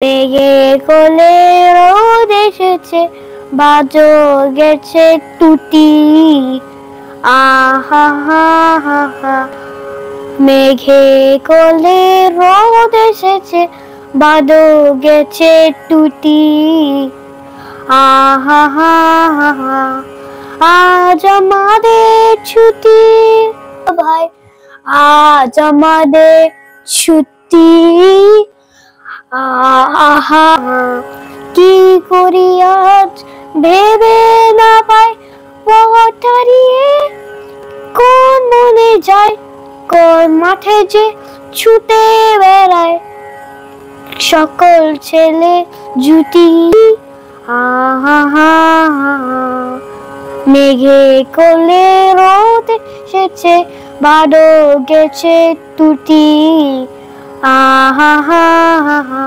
মেঘে কোলে রোদ এসেছে, বাদল গেছে টুটি। আহা হা হা হা। মেঘে কোলে রোদ এসেছে, বাদল গেছে টুটি। আহা হা হা হা। আজ আমাদের ছুটি ভাই, আজ আমাদের ছুটি। আহা কি করি আজ ভেবে না পাই, পথ হারিয়ে কোন মনে যায়, কোন মাঠে যে ছুটে বেড়ায় সকল ছেলে জুটি। আহা হা হা। মেঘে কোলে রোদ এসেছে, বাদল গেছে টুটি। আহা হা হা।